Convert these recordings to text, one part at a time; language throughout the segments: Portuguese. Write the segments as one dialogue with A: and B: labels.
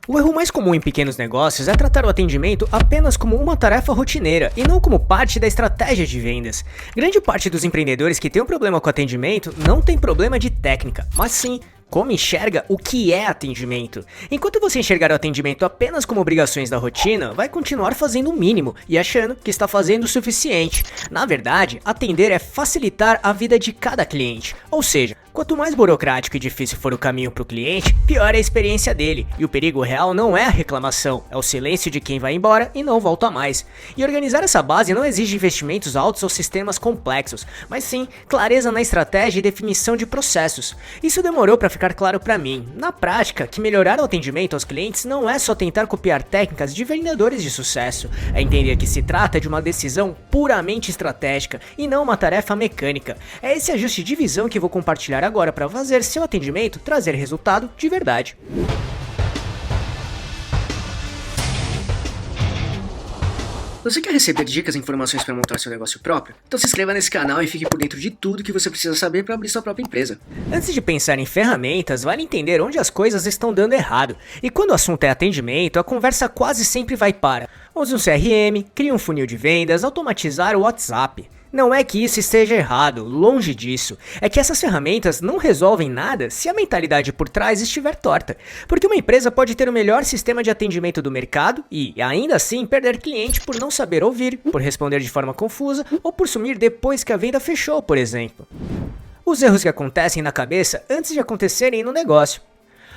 A: O erro mais comum em pequenos negócios é tratar o atendimento apenas como uma tarefa rotineira e não como parte da estratégia de vendas. Grande parte dos empreendedores que tem um problema com atendimento não tem problema de técnica, mas sim como enxerga o que é atendimento. Enquanto você enxergar o atendimento apenas como obrigações da rotina, vai continuar fazendo o mínimo e achando que está fazendo o suficiente. Na verdade, atender é facilitar a vida de cada cliente, ou seja, quanto mais burocrático e difícil for o caminho para o cliente, pior é a experiência dele. E o perigo real não é a reclamação, é o silêncio de quem vai embora e não volta mais. E organizar essa base não exige investimentos altos ou sistemas complexos, mas sim clareza na estratégia e definição de processos. Isso demorou para ficar claro para mim. Na prática, que melhorar o atendimento aos clientes não é só tentar copiar técnicas de vendedores de sucesso, é entender que se trata de uma decisão puramente estratégica e não uma tarefa mecânica. É esse ajuste de visão que vou compartilhar agora para fazer seu atendimento trazer resultado de verdade.
B: Você quer receber dicas e informações para montar seu negócio próprio? Então se inscreva nesse canal e fique por dentro de tudo que você precisa saber para abrir sua própria empresa.
A: Antes de pensar em ferramentas, vale entender onde as coisas estão dando errado. E quando o assunto é atendimento, a conversa quase sempre vai para: use um CRM, crie um funil de vendas, automatizar o WhatsApp. Não é que isso esteja errado, longe disso. É que essas ferramentas não resolvem nada se a mentalidade por trás estiver torta. Porque uma empresa pode ter o melhor sistema de atendimento do mercado e, ainda assim, perder cliente por não saber ouvir, por responder de forma confusa ou por sumir depois que a venda fechou, por exemplo. Os erros que acontecem na cabeça antes de acontecerem no negócio.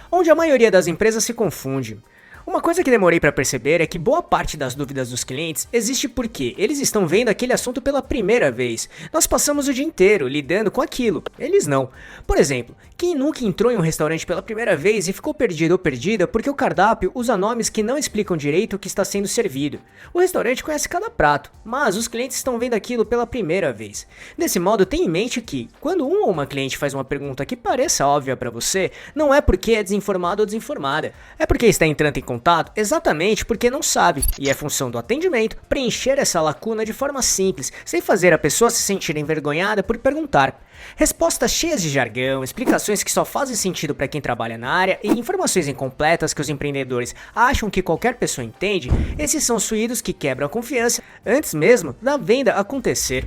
A: Onde a maioria das empresas se confunde. Uma coisa que demorei para perceber é que boa parte das dúvidas dos clientes existe porque eles estão vendo aquele assunto pela primeira vez. Nós passamos o dia inteiro lidando com aquilo, eles não. Por exemplo, quem nunca entrou em um restaurante pela primeira vez e ficou perdido ou perdida porque o cardápio usa nomes que não explicam direito o que está sendo servido? O restaurante conhece cada prato, mas os clientes estão vendo aquilo pela primeira vez. Desse modo, tenha em mente que, quando um ou uma cliente faz uma pergunta que pareça óbvia para você, não é porque é desinformado ou desinformada, é porque está entrando em contato exatamente porque não sabe, e é função do atendimento preencher essa lacuna de forma simples, sem fazer a pessoa se sentir envergonhada por perguntar. Respostas cheias de jargão, explicações que só fazem sentido para quem trabalha na área e informações incompletas que os empreendedores acham que qualquer pessoa entende, esses são os ruídos que quebram a confiança antes mesmo da venda acontecer.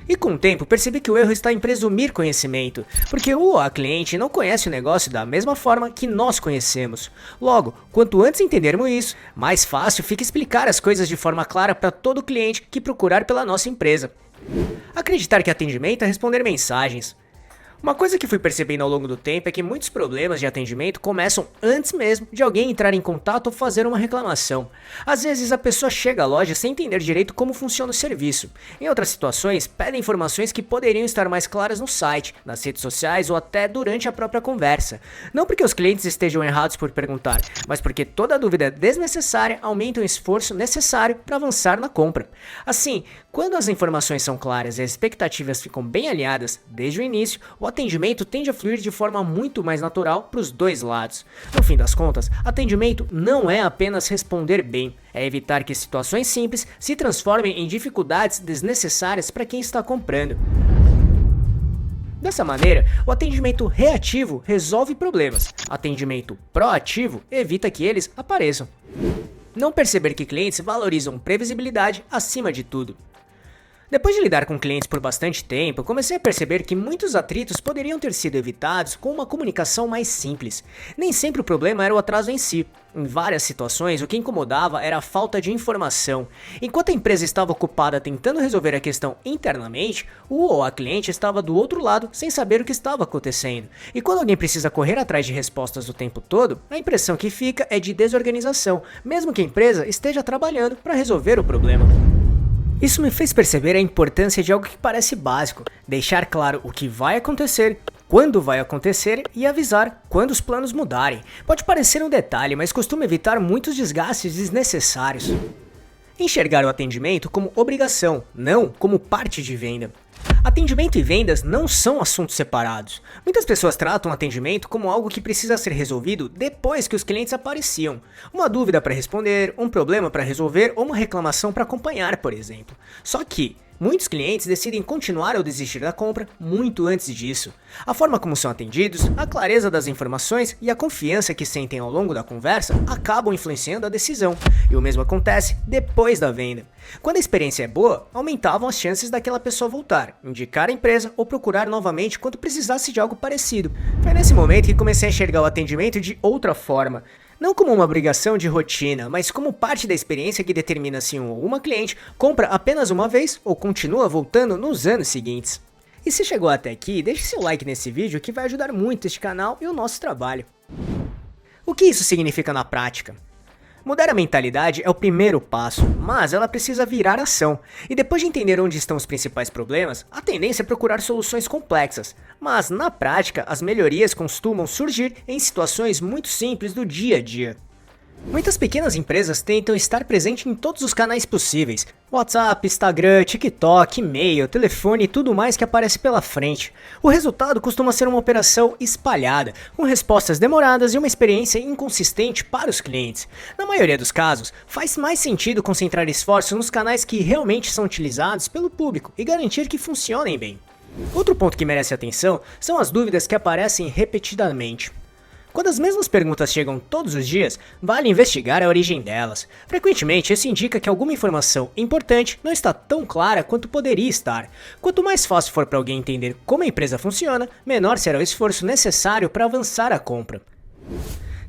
A: E com o tempo percebi que o erro está em presumir conhecimento, porque o ou a cliente não conhece o negócio da mesma forma que nós conhecemos. Logo, quanto antes entendermos isso, mais fácil fica explicar as coisas de forma clara para todo cliente que procurar pela nossa empresa. Acreditar que atendimento é responder mensagens. Uma coisa que fui percebendo ao longo do tempo é que muitos problemas de atendimento começam antes mesmo de alguém entrar em contato ou fazer uma reclamação. Às vezes a pessoa chega à loja sem entender direito como funciona o serviço. Em outras situações, pedem informações que poderiam estar mais claras no site, nas redes sociais ou até durante a própria conversa. Não porque os clientes estejam errados por perguntar, mas porque toda dúvida desnecessária aumenta o esforço necessário para avançar na compra. Assim, quando as informações são claras e as expectativas ficam bem alinhadas desde o início, o atendimento tende a fluir de forma muito mais natural para os dois lados. No fim das contas, atendimento não é apenas responder bem, é evitar que situações simples se transformem em dificuldades desnecessárias para quem está comprando. Dessa maneira, o atendimento reativo resolve problemas, atendimento proativo evita que eles apareçam. Não perceber que clientes valorizam previsibilidade acima de tudo. Depois de lidar com clientes por bastante tempo, comecei a perceber que muitos atritos poderiam ter sido evitados com uma comunicação mais simples. Nem sempre o problema era o atraso em si. Em várias situações, o que incomodava era a falta de informação. Enquanto a empresa estava ocupada tentando resolver a questão internamente, o ou a cliente estava do outro lado sem saber o que estava acontecendo. E quando alguém precisa correr atrás de respostas o tempo todo, a impressão que fica é de desorganização, mesmo que a empresa esteja trabalhando para resolver o problema. Isso me fez perceber a importância de algo que parece básico, deixar claro o que vai acontecer, quando vai acontecer e avisar quando os planos mudarem. Pode parecer um detalhe, mas costuma evitar muitos desgastes desnecessários. Enxergar o atendimento como obrigação, não como parte de venda. Atendimento e vendas não são assuntos separados. Muitas pessoas tratam o atendimento como algo que precisa ser resolvido depois que os clientes apareciam. Uma dúvida para responder, um problema para resolver ou uma reclamação para acompanhar, por exemplo. Só que, Muitos clientes decidem continuar ou desistir da compra muito antes disso. A forma como são atendidos, a clareza das informações e a confiança que sentem ao longo da conversa acabam influenciando a decisão, e o mesmo acontece depois da venda. Quando a experiência é boa, aumentavam as chances daquela pessoa voltar, indicar a empresa ou procurar novamente quando precisasse de algo parecido. Foi nesse momento que comecei a enxergar o atendimento de outra forma. Não como uma obrigação de rotina, mas como parte da experiência que determina se um ou uma cliente compra apenas uma vez ou continua voltando nos anos seguintes. E se chegou até aqui, deixe seu like nesse vídeo que vai ajudar muito este canal e o nosso trabalho. O que isso significa na prática? Mudar a mentalidade é o primeiro passo, mas ela precisa virar ação. E depois de entender onde estão os principais problemas, a tendência é procurar soluções complexas. Mas na prática, as melhorias costumam surgir em situações muito simples do dia a dia. Muitas pequenas empresas tentam estar presente em todos os canais possíveis: WhatsApp, Instagram, TikTok, e-mail, telefone e tudo mais que aparece pela frente. O resultado costuma ser uma operação espalhada, com respostas demoradas e uma experiência inconsistente para os clientes. Na maioria dos casos, faz mais sentido concentrar esforços nos canais que realmente são utilizados pelo público e garantir que funcionem bem. Outro ponto que merece atenção são as dúvidas que aparecem repetidamente. Quando as mesmas perguntas chegam todos os dias, vale investigar a origem delas. Frequentemente, isso indica que alguma informação importante não está tão clara quanto poderia estar. Quanto mais fácil for para alguém entender como a empresa funciona, menor será o esforço necessário para avançar a compra.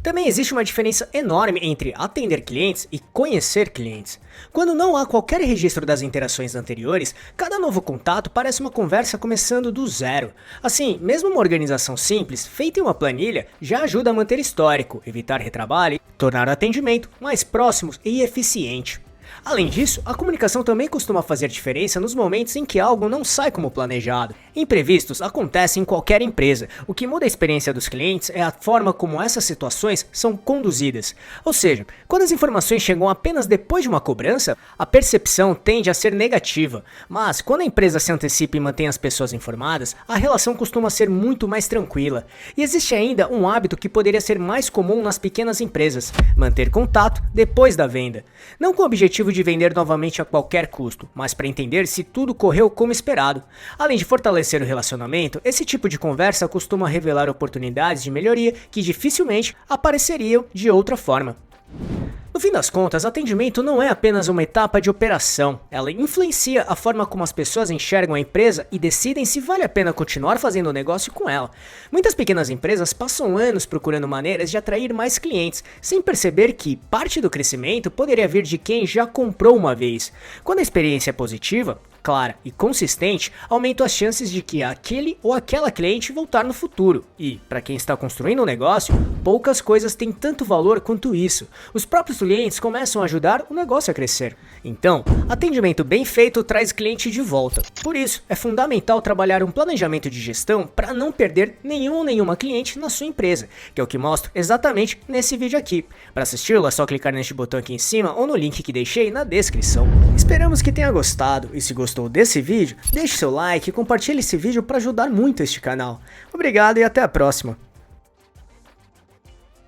A: Também existe uma diferença enorme entre atender clientes e conhecer clientes. Quando não há qualquer registro das interações anteriores, cada novo contato parece uma conversa começando do zero. Assim, mesmo uma organização simples, feita em uma planilha, já ajuda a manter histórico, evitar retrabalho e tornar o atendimento mais próximo e eficiente. Além disso, a comunicação também costuma fazer diferença nos momentos em que algo não sai como planejado. Imprevistos acontecem em qualquer empresa. O que muda a experiência dos clientes é a forma como essas situações são conduzidas. Ou seja, quando as informações chegam apenas depois de uma cobrança, a percepção tende a ser negativa. Mas quando a empresa se antecipa e mantém as pessoas informadas, a relação costuma ser muito mais tranquila. E existe ainda um hábito que poderia ser mais comum nas pequenas empresas: manter contato depois da venda. Não com o objetivo de vender novamente a qualquer custo, mas para entender se tudo correu como esperado. Além de fortalecer o relacionamento, esse tipo de conversa costuma revelar oportunidades de melhoria que dificilmente apareceriam de outra forma. No fim das contas, atendimento não é apenas uma etapa de operação, ela influencia a forma como as pessoas enxergam a empresa e decidem se vale a pena continuar fazendo o negócio com ela. Muitas pequenas empresas passam anos procurando maneiras de atrair mais clientes, sem perceber que parte do crescimento poderia vir de quem já comprou uma vez. Quando a experiência é positiva, clara e consistente, aumentam as chances de que aquele ou aquela cliente voltar no futuro. E, para quem está construindo um negócio, poucas coisas têm tanto valor quanto isso. Os próprios clientes começam a ajudar o negócio a crescer. Então, atendimento bem feito traz cliente de volta. Por isso, é fundamental trabalhar um planejamento de gestão para não perder nenhum ou nenhuma cliente na sua empresa, que é o que mostro exatamente nesse vídeo aqui. Para assisti-lo é só clicar neste botão aqui em cima ou no link que deixei na descrição. Esperamos que tenha gostado, e se gostou desse vídeo, deixe seu like e compartilhe esse vídeo para ajudar muito este canal. Obrigado e até a próxima!